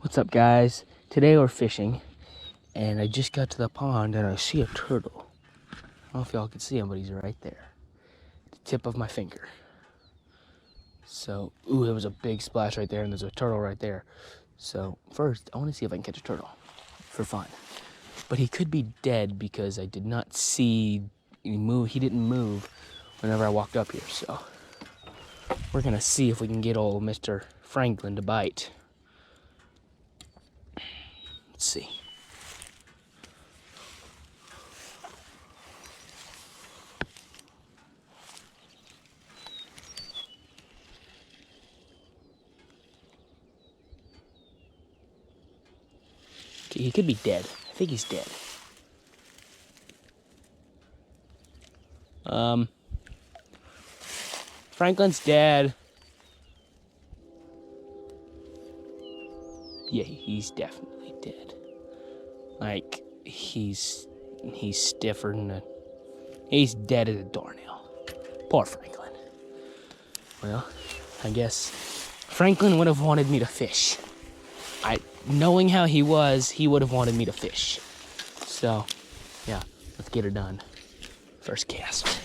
What's up, guys? Today we're fishing, and I just got to the pond and I see a turtle. I don't know if y'all can see him, but he's right there. The tip of my finger. So, ooh, there was a big splash right there, and there's a turtle right there. So, first, I want to see if I can catch a turtle for fun. But he could be dead because I did not see he move. He didn't move whenever I walked up here. So, we're going to see if we can get old Mr. Franklin to bite. Let's see. Okay, he could be dead. I think he's dead. Franklin's dead. Yeah, he's definitely dead. Like, he's stiffer than a... He's dead as a doornail. Poor Franklin. Well, I guess Franklin would have wanted me to fish. Knowing how he was, he would have wanted me to fish. So, yeah, let's get it done. First cast.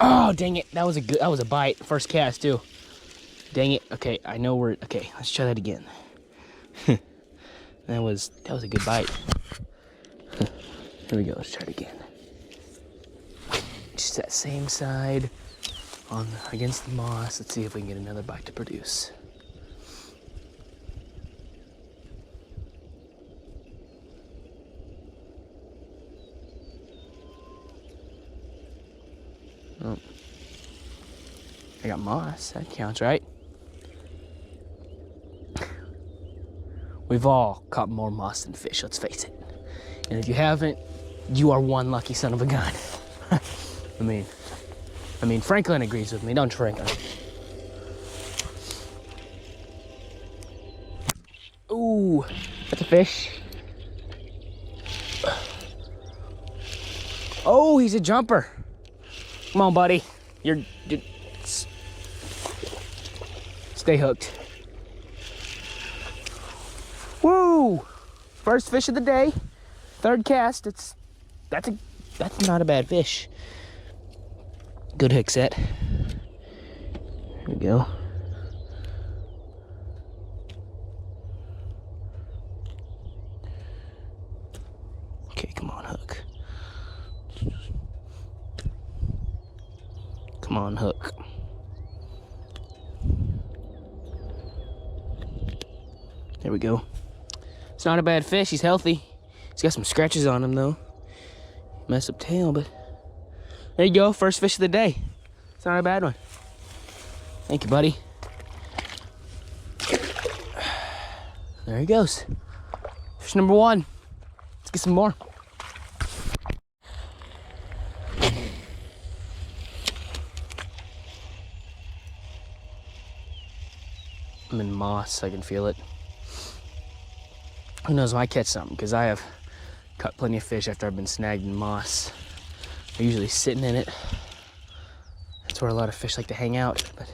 Oh, dang it. That was a bite. First cast, too. Dang it. Okay, I know we're... Okay, let's try that again. that was a good bite. Here we go. Let's try it again. Just that same side against the moss. Let's see if we can get another bite to produce. Oh. I got moss. That counts, right? We've all caught more moss than fish, let's face it. And if you haven't, you are one lucky son of a gun. I mean, Franklin agrees with me, don't you, Franklin? Ooh, that's a fish. Oh, he's a jumper. Come on, buddy. You're stay hooked. Woo! First fish of the day. Third cast. That's not a bad fish. Good hook set. Here we go. Okay, come on, hook. Come on, hook. There we go. It's not a bad fish. He's healthy. He's got some scratches on him, though. Messed up tail, but there you go. First fish of the day. It's not a bad one. Thank you, buddy. There he goes. Fish number one. Let's get some more. I'm in moss. I can feel it. Who knows when I catch something, because I have caught plenty of fish after I've been snagged in moss. They're usually sitting in it. That's where a lot of fish like to hang out, but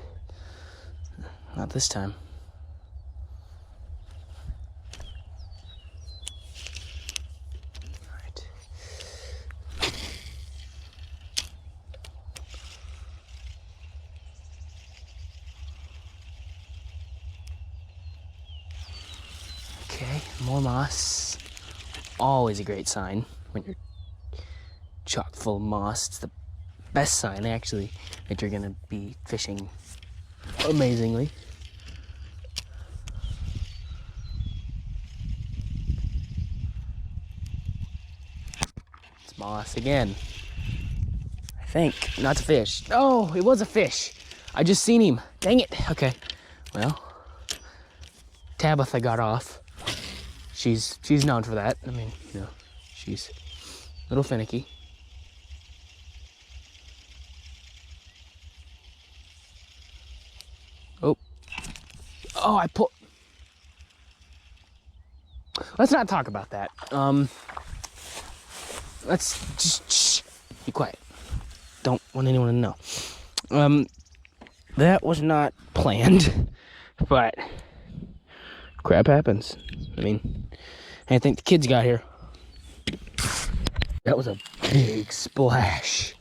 not this time. All right. Okay, more moss. Always a great sign when you're chock full of moss. It's the best sign, actually, that you're gonna be fishing amazingly. It's moss again. I think. Not a fish. Oh, it was a fish. I just seen him. Dang it. Okay. Well, Tabitha got off. She's known for that. I mean, you know, she's a little finicky. Oh, I pulled. Let's not talk about that. Let's just shh, be quiet. don't want anyone to know. That was not planned, but crap happens. I mean, I think the kids got here. That was a big splash.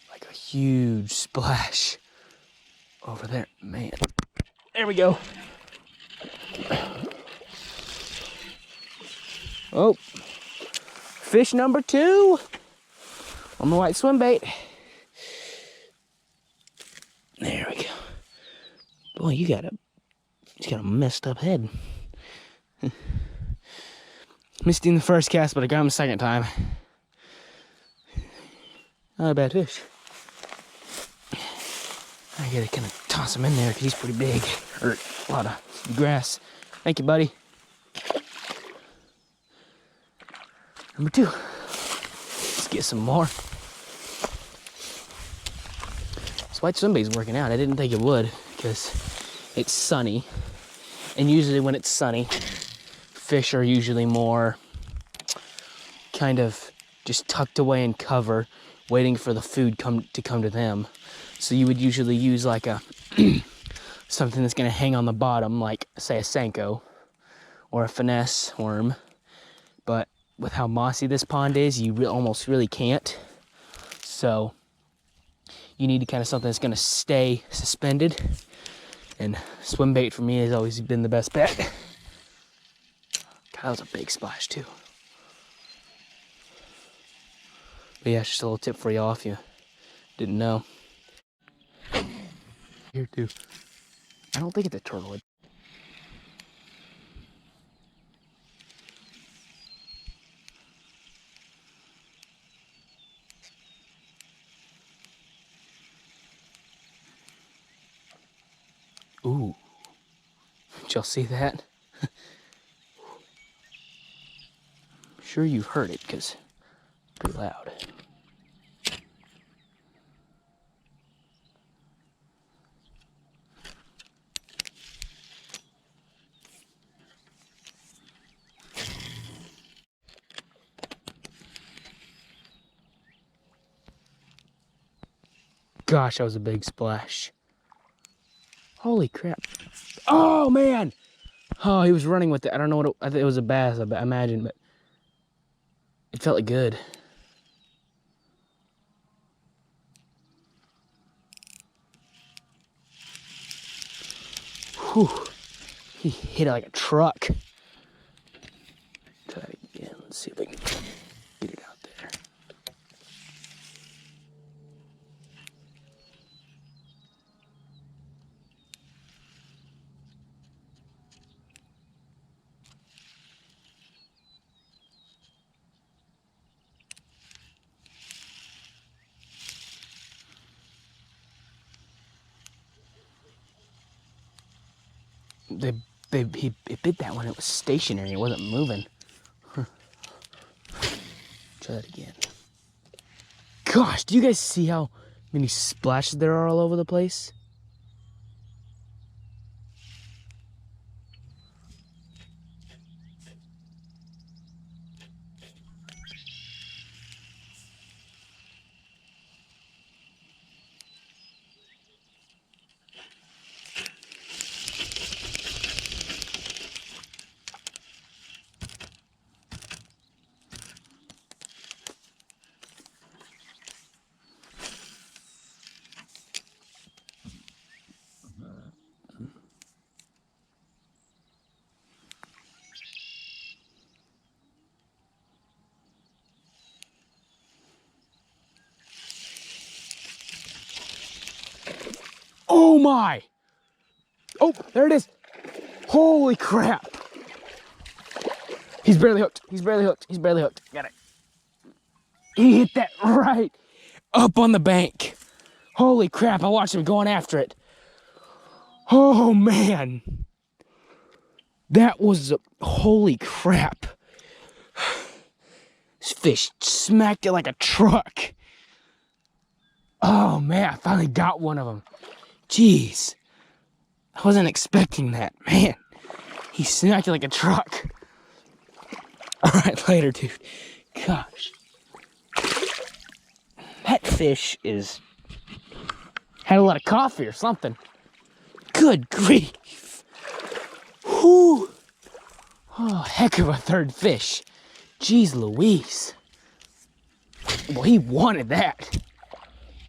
Like a huge splash over there. Man. There we go. Oh. Fish number 2 on the white swim bait. There we go. Boy, you got a messed up head. Missed him the first cast, but I got him the second time. Not a bad fish. I gotta kind of toss him in there because he's pretty big. Or a lot of grass. Thank you, buddy. Number 2. Let's get some more. This white swim bait's working out. I didn't think it would because it's sunny. And usually when it's sunny, fish are usually more kind of just tucked away in cover, waiting for the food to come to them. So you would usually use like a something that's gonna hang on the bottom, like say a Senko or a finesse worm. But with how mossy this pond is, you almost really can't. So you need to kind of something that's gonna stay suspended. And swim bait for me has always been the best bet. God, that was a big splash too. But yeah, it's just a little tip for y'all if you didn't know. Here too. I don't think it's a turtlehead. Ooh. Did y'all see that? I'm sure you've heard it because it's pretty loud. Gosh, that was a big splash. Holy crap. Oh, man. Oh, he was running with it. I don't know what I think it was a bass, I imagine, but it felt good. Whew. He hit it like a truck. Try it again. Let's see if I can get it out there. He bit that one. It was stationary. It wasn't moving. Huh. Try that again. Gosh, do you guys see how many splashes there are all over the place? Oh my! Oh, there it is. Holy crap. He's barely hooked. He's barely hooked. He's barely hooked. Got it. He hit that right up on the bank. Holy crap, I watched him going after it. Oh man. That was, holy crap. This fish smacked it like a truck. Oh man, I finally got one of them. Jeez. I wasn't expecting that, man. He smacked it like a truck. All right, later, dude. Gosh. That fish had a lot of coffee or something. Good grief. Whew. Oh, heck of a third fish. Jeez Louise. Well, he wanted that.